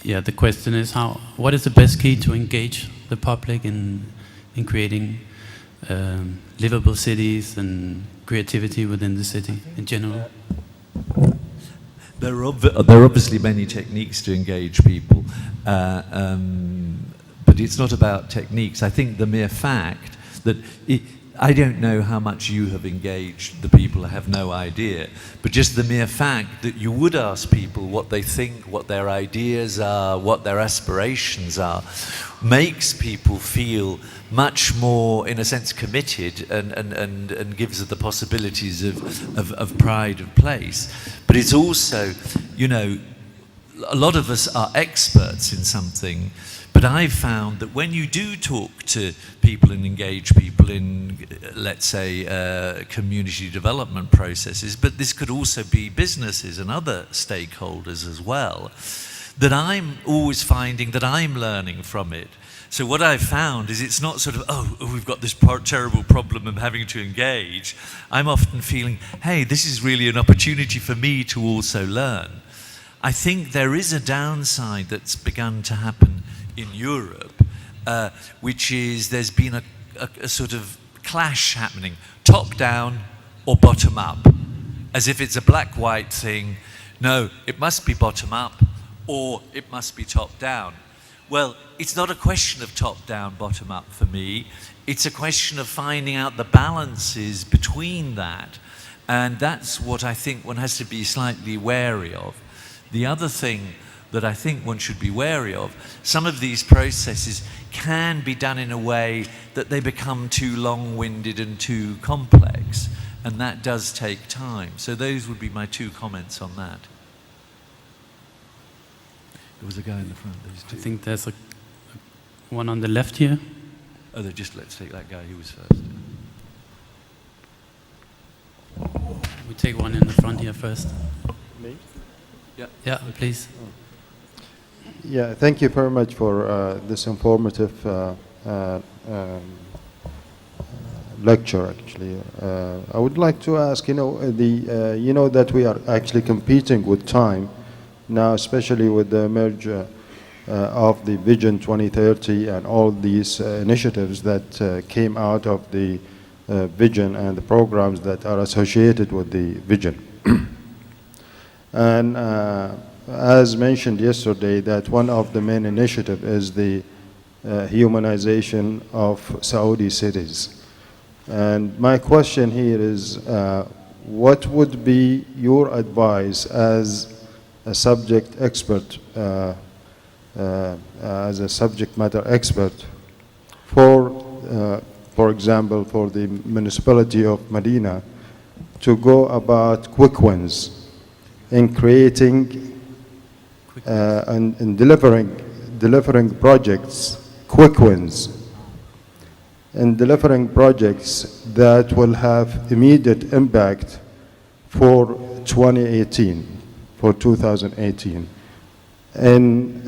B: Yeah, the question is what is the best key to engage the public in creating livable cities and creativity within the city in general?
C: There are obviously many techniques to engage people, but it's not about techniques. I think the mere fact that I don't know how much you have engaged the people, I have no idea, but just the mere fact that you would ask people what they think, what their ideas are, what their aspirations are, makes people feel much more, in a sense, committed and gives them the possibilities of pride of place. But it's also, you know, a lot of us are experts in something, but I've found that when you do talk to people and engage people in, let's say, community development processes, but this could also be businesses and other stakeholders as well, that I'm always finding that I'm learning from it. So what I've found is it's not sort of, oh, we've got this terrible problem of having to engage. I'm often feeling, hey, this is really an opportunity for me to also learn. I think there is a downside that's begun to happen in Europe, which is there's been a sort of clash happening, top down or bottom up, as if it's a black-white thing. No, it must be bottom up or it must be top down. Well, it's not a question of top down, bottom up for me. It's a question of finding out the balances between that. And that's what I think one has to be slightly wary of. The other thing that I think one should be wary of, some of these processes can be done in a way that they become too long-winded and too complex, and that does take time. So those would be my two comments on that. There was a guy in the front.
B: I think there's one on the left here.
C: Oh, let's take that guy. He was first.
B: We take one in the front here first.
C: Me? Yeah.
B: Yeah, please.
G: Yeah, thank you very much for this informative lecture. Actually, I would like to ask, you know that we are actually competing with time now, especially with the merger of the Vision 2030 and all these initiatives that came out of the vision and the programs that are associated with the vision. And as mentioned yesterday, that one of the main initiatives is the humanization of Saudi cities. And my question here is, what would be your advice as a subject expert, as a subject matter expert for example, for the municipality of Medina to go about quick wins in creating and delivering projects, quick wins, and delivering projects that will have immediate impact for 2018, for 2018, and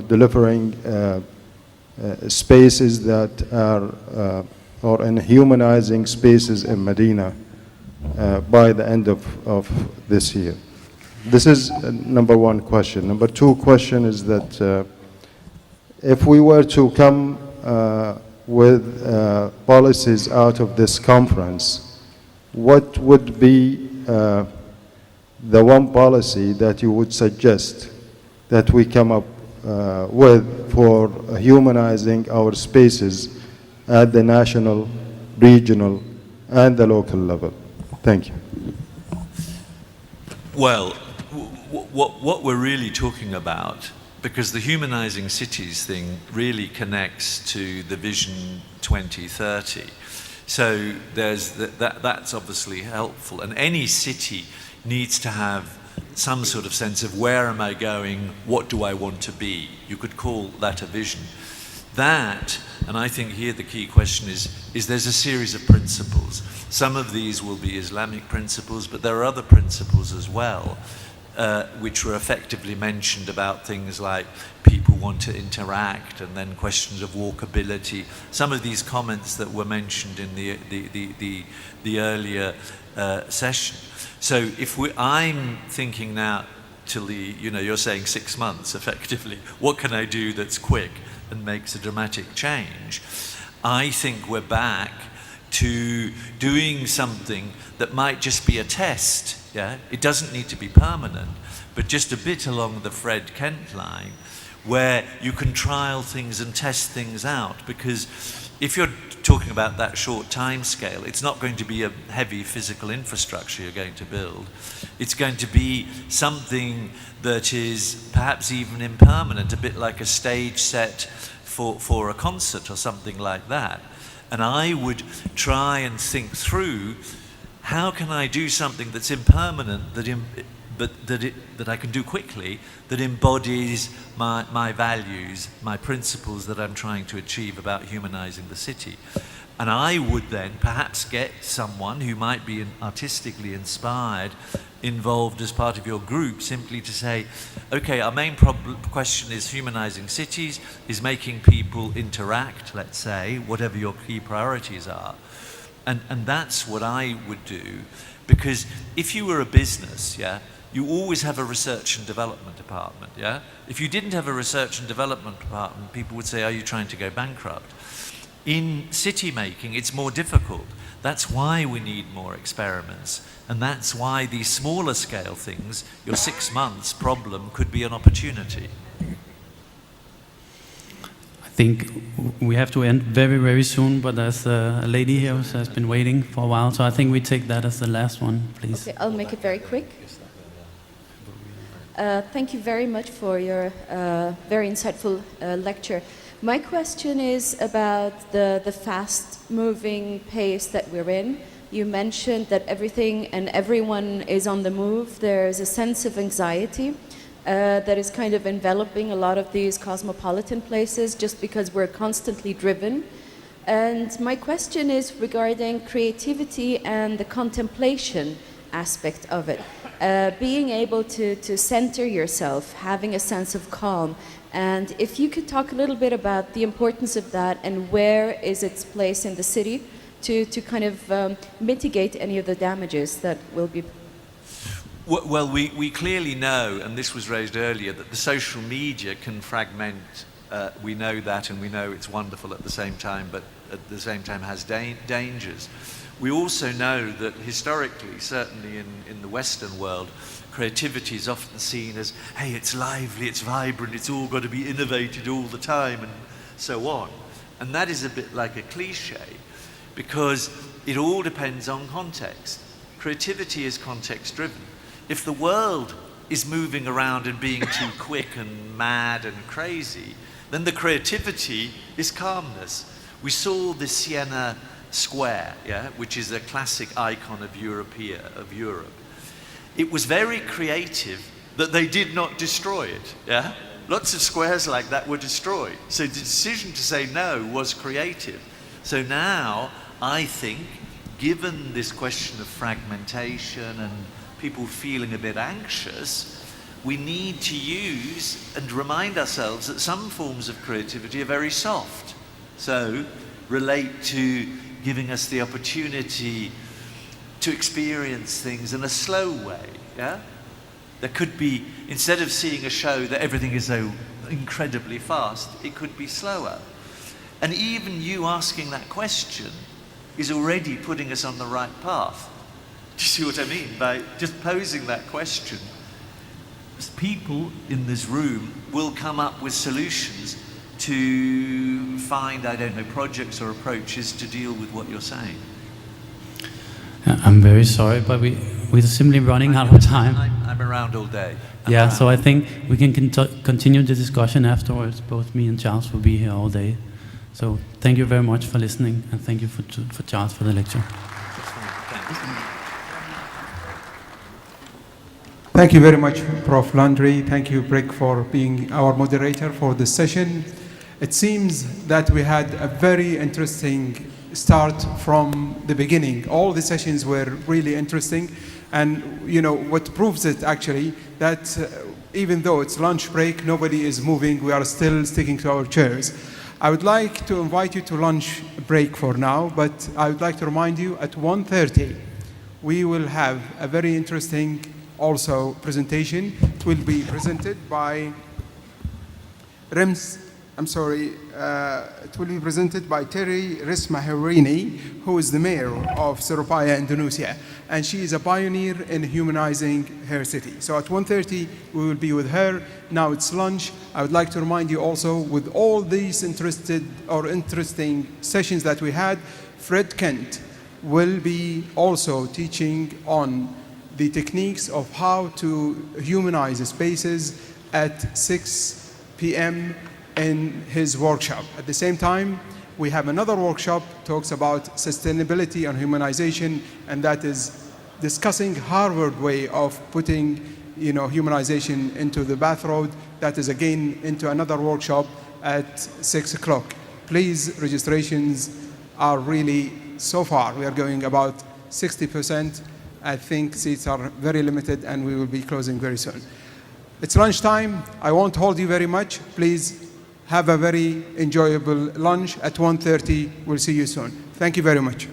G: delivering spaces that are, or in humanizing spaces in Medina by the end of this year. This is number one question. Number two question is that if we were to come with policies out of this conference, what would be the one policy that you would suggest that we come up with for humanizing our spaces at the national, regional, and the local level? Thank you.
C: Well, what we're really talking about, because the Humanizing Cities thing really connects to the Vision 2030. So that's obviously helpful. And any city needs to have some sort of sense of where am I going, what do I want to be? You could call that a vision. That, and I think here the key question is there's a series of principles. Some of these will be Islamic principles, but there are other principles as well, which were effectively mentioned about things like people want to interact, and then questions of walkability. Some of these comments that were mentioned in the earlier session. So I'm thinking now till you're saying 6 months effectively, what can I do that's quick and makes a dramatic change? I think we're back to doing something that might just be a test, yeah? It doesn't need to be permanent, but just a bit along the Fred Kent line, where you can trial things and test things out, because if you're talking about that short time scale, it's not going to be a heavy physical infrastructure you're going to build. It's going to be something that is perhaps even impermanent, a bit like a stage set for a concert or something like that. And I would try and think through, how can I do something that's impermanent, that I can do quickly, that embodies my values, my principles that I'm trying to achieve about humanizing the city. And I would then perhaps get someone who might be artistically inspired involved as part of your group, simply to say, okay, our main question is humanizing cities, is making people interact, let's say, whatever your key priorities are. And that's what I would do, because if you were a business, yeah, you always have a research and development department, yeah? If you didn't have a research and development department, people would say, are you trying to go bankrupt? In city making, it's more difficult. That's why we need more experiments. And that's why these smaller scale things, your 6 months problem could be an opportunity.
B: I think we have to end very, very soon, but there's a lady here who has been waiting for a while, so I think we take that as the last one, please.
H: Okay, I'll make it very quick. Thank you very much for your very insightful lecture. My question is about the fast-moving pace that we're in. You mentioned that everything and everyone is on the move. There's a sense of anxiety that is kind of enveloping a lot of these cosmopolitan places just because we're constantly driven. And my question is regarding creativity and the contemplation aspect of it. Being able to center yourself, having a sense of calm. And if you could talk a little bit about the importance of that and where is its place in the city to kind of mitigate any of the damages that will be.
C: Well, we clearly know, and this was raised earlier, that the social media can fragment. We know that, and we know it's wonderful at the same time, but at the same time has dangers. We also know that historically, certainly in the Western world, creativity is often seen as, hey, it's lively, it's vibrant, it's all got to be innovated all the time, and so on. And that is a bit like a cliche, because it all depends on context. Creativity is context-driven. If the world is moving around and being too quick and mad and crazy, then the creativity is calmness. We saw the Siena Square, yeah, which is a classic icon of Europe. It was very creative that they did not destroy it, yeah? Lots of squares like that were destroyed. So the decision to say no was creative. So now, I think, given this question of fragmentation and people feeling a bit anxious, we need to use and remind ourselves that some forms of creativity are very soft. So, relate to giving us the opportunity to experience things in a slow way, yeah? There could be, instead of seeing a show that everything is so incredibly fast, it could be slower. And even you asking that question is already putting us on the right path. Do you see what I mean? By just posing that question, people in this room will come up with solutions to find, I don't know, projects or approaches to deal with what you're saying.
B: I'm very sorry, but we're simply running out of time.
C: I'm around all day.
B: Yeah, so I think we can continue the discussion afterwards. Both me and Charles will be here all day. So thank you very much for listening, and thank you for Charles for the lecture.
A: Thank you very much, Prof. Landry. Thank you, Brick, for being our moderator for this session. It seems that we had a very interesting start from the beginning. All the sessions were really interesting. And you know, what proves it actually, that even though it's lunch break, nobody is moving, we are still sticking to our chairs. I would like to invite you to lunch break for now, but I would like to remind you at 1:30, we will have a very interesting also presentation. It will be presented by it will be presented by Terry Rismahirini, who is the mayor of Surabaya, Indonesia, and she is a pioneer in humanizing her city. So at 1:30 we will be with her. Now it's lunch. I would like to remind you also, with all these interesting sessions that we had, Fred Kent will be also teaching on the techniques of how to humanize spaces at 6 p.m. in his workshop. At the same time, we have another workshop talks about sustainability and humanization, and that is discussing Harvard way of putting, you know, humanization into the bath road. That is again into another workshop at 6 o'clock. Please, registrations are really, so far we are going about 60%. I think seats are very limited and we will be closing very soon. It's lunchtime. I won't hold you very much. Please have a very enjoyable lunch at 1:30. We'll see you soon. Thank you very much.